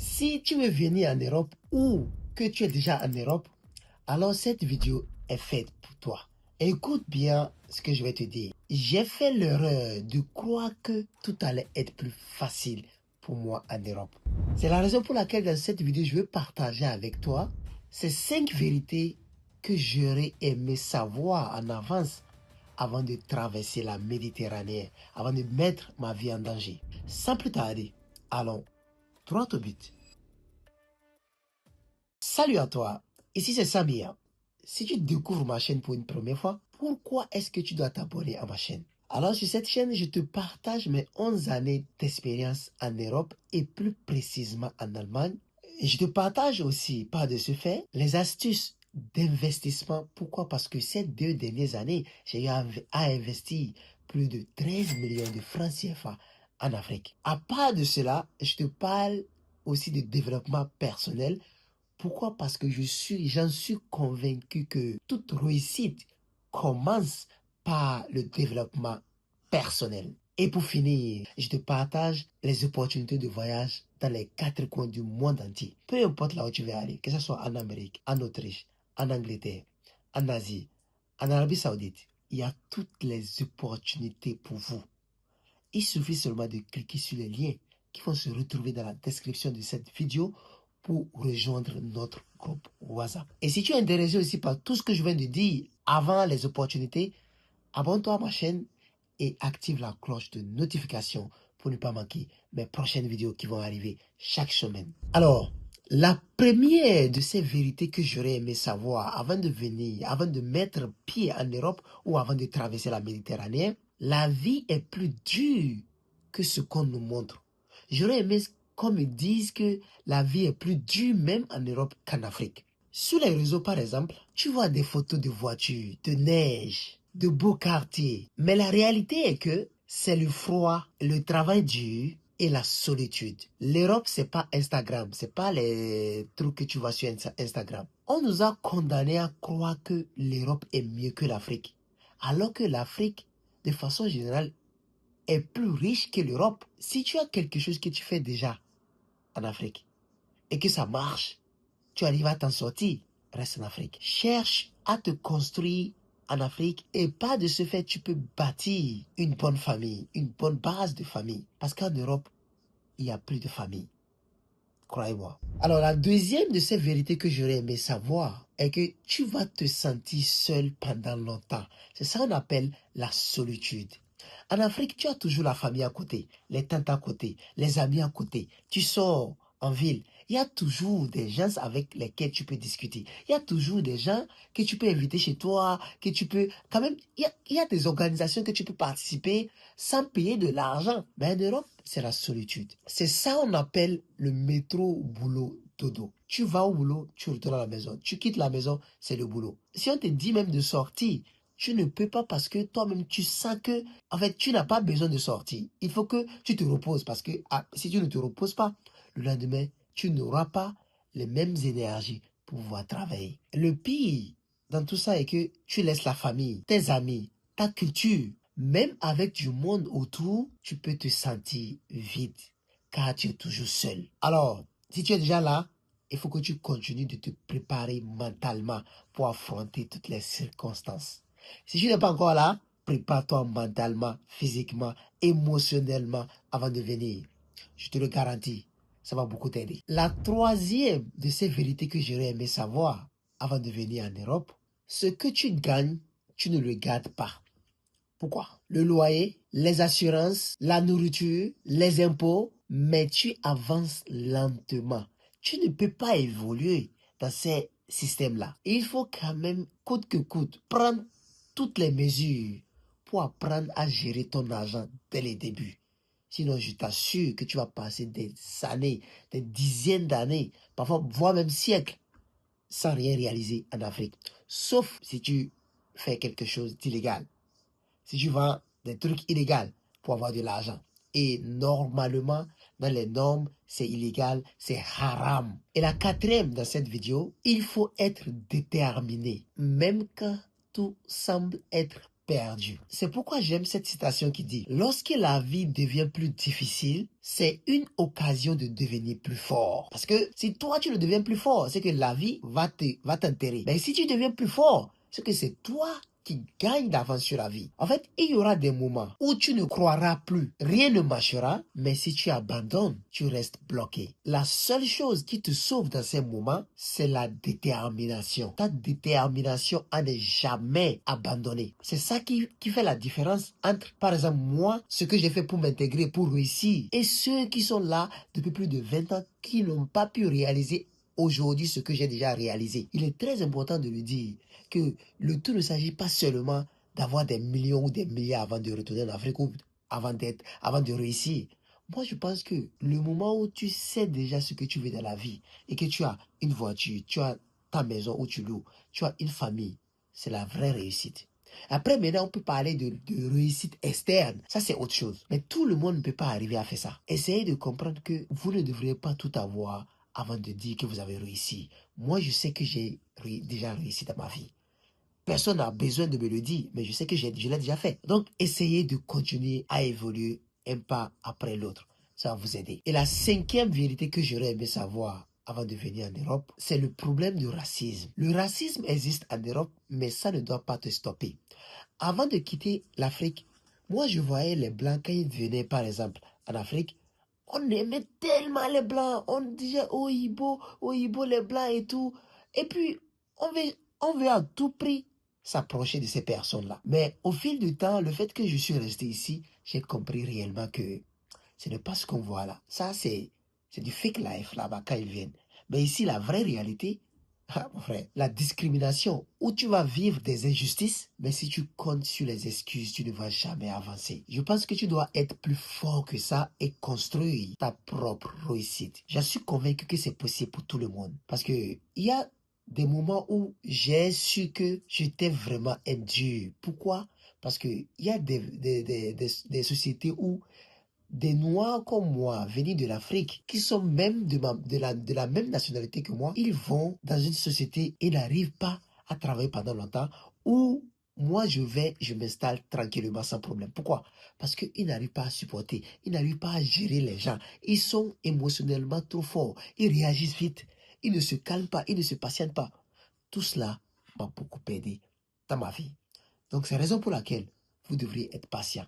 Si tu veux venir en Europe ou que tu es déjà en Europe, alors cette vidéo est faite pour toi. Écoute bien ce que je vais te dire. J'ai fait l'erreur de croire que tout allait être plus facile pour moi en Europe. C'est la raison pour laquelle dans cette vidéo, je veux partager avec toi ces 5 vérités que j'aurais aimé savoir en avance avant de traverser la Méditerranée, avant de mettre ma vie en danger. Sans plus tarder, allons droit au but. Salut à toi, ici c'est Samir. Si tu découvres ma chaîne pour une première fois, pourquoi est-ce que tu dois t'abonner à ma chaîne? Alors sur cette chaîne, je te partage mes 11 années d'expérience en Europe et plus précisément en Allemagne. Et je te partage aussi, par de ce fait, les astuces d'investissement. Pourquoi? Parce que ces 2 dernières années, j'ai eu à investir plus de 13 millions de francs CFA en Afrique. À part de cela, je te parle aussi de développement personnel. Pourquoi? Parce que j'en suis convaincu que toute réussite commence par le développement personnel. Et pour finir, je te partage les opportunités de voyage dans les 4 coins du monde entier. Peu importe là où tu veux aller, que ce soit en Amérique, en Autriche, en Angleterre, en Asie, en Arabie Saoudite, il y a toutes les opportunités pour vous. Il suffit seulement de cliquer sur les liens qui vont se retrouver dans la description de cette vidéo pour rejoindre notre groupe WhatsApp. Et si tu es intéressé aussi par tout ce que je viens de dire avant les opportunités, abonne-toi à ma chaîne et active la cloche de notification pour ne pas manquer mes prochaines vidéos qui vont arriver chaque semaine. Alors, la première de ces vérités que j'aurais aimé savoir avant de venir, avant de mettre pied en Europe ou avant de traverser la Méditerranée, la vie est plus dure que ce qu'on nous montre. J'aurais aimé qu'on me dise que la vie est plus dure même en Europe qu'en Afrique. Sur les réseaux, par exemple, tu vois des photos de voitures, de neige, de beaux quartiers. Mais la réalité est que c'est le froid, le travail dur et la solitude. L'Europe, c'est pas Instagram, c'est pas les trucs que tu vois sur Instagram. On nous a condamnés à croire que l'Europe est mieux que l'Afrique. Alors que l'Afrique, de façon générale, est plus riche que l'Europe. Si tu as quelque chose que tu fais déjà en Afrique et que ça marche, tu arrives à t'en sortir, reste en Afrique. Cherche à te construire en Afrique et pas de ce fait, tu peux bâtir une bonne famille, une bonne base de famille. Parce qu'en Europe, il n'y a plus de famille. Croyez-moi. Alors, la deuxième de ces vérités que j'aurais aimé savoir est que tu vas te sentir seul pendant longtemps. C'est ça qu'on appelle la solitude. En Afrique, tu as toujours la famille à côté, les tantes à côté, les amis à côté. Tu sors en ville, il y a toujours des gens avec lesquels tu peux discuter. Il y a toujours des gens que tu peux inviter chez toi, que tu peux... Quand même, il y a des organisations que tu peux participer sans payer de l'argent. Mais en Europe, c'est la solitude. C'est ça qu'on appelle le métro boulot dodo. Tu vas au boulot, tu retournes à la maison. Tu quittes la maison, c'est le boulot. Si on te dit même de sortir, tu ne peux pas parce que toi-même tu sens que, en fait, tu n'as pas besoin de sortir. Il faut que tu te reposes parce que si tu ne te reposes pas, le lendemain, tu n'auras pas les mêmes énergies pour pouvoir travailler. Le pire dans tout ça est que tu laisses la famille, tes amis, ta culture. Même avec du monde autour, tu peux te sentir vide car tu es toujours seul. Alors, si tu es déjà là, il faut que tu continues de te préparer mentalement pour affronter toutes les circonstances. Si tu n'es pas encore là, prépare-toi mentalement, physiquement, émotionnellement avant de venir. Je te le garantis, ça va beaucoup t'aider. La troisième de ces vérités que j'aurais aimé savoir avant de venir en Europe, ce que tu gagnes, tu ne le gardes pas. Pourquoi? Le loyer, les assurances, la nourriture, les impôts, mais tu avances lentement. Tu ne peux pas évoluer dans ces systèmes-là. Il faut quand même, coûte que coûte, prendre toutes les mesures pour apprendre à gérer ton argent dès les débuts. Sinon, je t'assure que tu vas passer des années, des dizaines d'années, parfois voire même siècles, sans rien réaliser en Afrique. Sauf si tu fais quelque chose d'illégal. Si tu vends des trucs illégaux pour avoir de l'argent. Et normalement, dans les normes, c'est illégal, c'est haram. Et la quatrième dans cette vidéo, il faut être déterminé. Même quand tout semble être perdu. C'est pourquoi j'aime cette citation qui dit: lorsque la vie devient plus difficile, c'est une occasion de devenir plus fort. Parce que si toi tu ne deviens plus fort, c'est que la vie va t'enterrer. Mais si tu deviens plus fort, c'est que c'est toi qui gagne d'avance sur la vie. En fait, il y aura des moments où tu ne croiras plus, rien ne marchera, mais si tu abandonnes, tu restes bloqué. La seule chose qui te sauve dans ces moments, c'est la détermination. Ta détermination à ne jamais abandonner. C'est ça qui fait la différence entre, par exemple, moi, ce que j'ai fait pour m'intégrer, pour réussir, et ceux qui sont là depuis plus de 20 ans, qui n'ont pas pu réaliser aujourd'hui ce que j'ai déjà réalisé. Il est très important de le dire que le tout ne s'agit pas seulement d'avoir des millions ou des milliards avant de retourner en Afrique ou avant de réussir. Moi, je pense que le moment où tu sais déjà ce que tu veux dans la vie et que tu as une voiture, tu as ta maison où tu loues, tu as une famille, c'est la vraie réussite. Après, maintenant, on peut parler de réussite externe. Ça, c'est autre chose. Mais tout le monde ne peut pas arriver à faire ça. Essayez de comprendre que vous ne devriez pas tout avoir avant de dire que vous avez réussi. Moi, je sais que j'ai déjà réussi dans ma vie. Personne n'a besoin de me le dire, mais je sais que je l'ai déjà fait. Donc, essayez de continuer à évoluer un pas après l'autre. Ça va vous aider. Et la cinquième vérité que j'aurais aimé savoir avant de venir en Europe, c'est le problème du racisme. Le racisme existe en Europe, mais ça ne doit pas te stopper. Avant de quitter l'Afrique, moi je voyais les Blancs quand ils venaient par exemple en Afrique. On aimait tellement les Blancs. On disait oh Ibo, les Blancs et tout. Et puis, on veut à tout prix s'approcher de ces personnes-là. Mais au fil du temps, le fait que je suis resté ici, j'ai compris réellement que ce n'est pas ce qu'on voit là. Ça, c'est du fake life là-bas quand ils viennent. Mais ici, la vraie réalité, ah, mon frère, la discrimination, où tu vas vivre des injustices, mais si tu comptes sur les excuses, tu ne vas jamais avancer. Je pense que tu dois être plus fort que ça et construire ta propre réussite. Je suis convaincu que c'est possible pour tout le monde. Parce que il y a des moments où j'ai su que j'étais vraiment dur. Pourquoi? Parce que il y a des sociétés où des Noirs comme moi, venus de l'Afrique, qui sont même de la même nationalité que moi, ils vont dans une société et n'arrivent pas à travailler pendant longtemps, ou moi je m'installe tranquillement sans problème. Pourquoi? Parce qu'ils n'arrivent pas à supporter, ils n'arrivent pas à gérer les gens, ils sont émotionnellement trop forts, ils réagissent vite, ils ne se calment pas, ils ne se patientent pas. Tout cela m'a beaucoup aidé dans ma vie. Donc c'est la raison pour laquelle vous devriez être patient.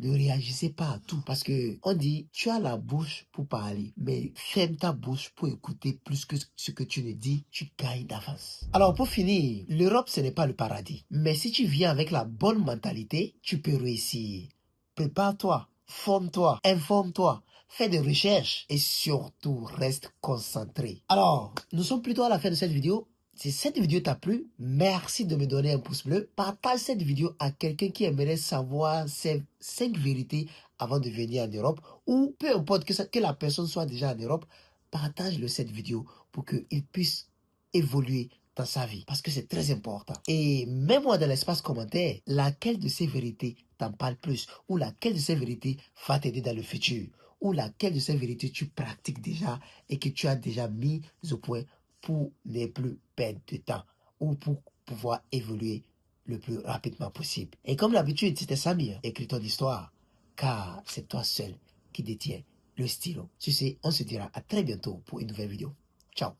Ne réagissez pas à tout parce que on dit tu as la bouche pour parler, mais ferme ta bouche pour écouter plus que ce que tu ne dis, tu gagnes d'avance. Alors pour finir, l'Europe ce n'est pas le paradis, mais si tu viens avec la bonne mentalité, tu peux réussir. Prépare-toi, forme-toi, informe-toi. Fais des recherches et surtout reste concentré. Alors, nous sommes plutôt à la fin de cette vidéo. Si cette vidéo t'a plu, merci de me donner un pouce bleu. Partage cette vidéo à quelqu'un qui aimerait savoir ces 5 vérités avant de venir en Europe. Ou peu importe que la personne soit déjà en Europe, partage-le cette vidéo pour qu'il puisse évoluer dans sa vie. Parce que c'est très important. Et mets-moi dans l'espace commentaire laquelle de ces vérités t'en parle plus. Ou laquelle de ces vérités va t'aider dans le futur. Ou laquelle de ces vérités tu pratiques déjà et que tu as déjà mis au point pour ne plus perdre de temps ou pour pouvoir évoluer le plus rapidement possible. Et comme d'habitude, c'était Samir, écris ton histoire, car c'est toi seul qui détiens le stylo. Sur ce, on se dira à très bientôt pour une nouvelle vidéo. Ciao.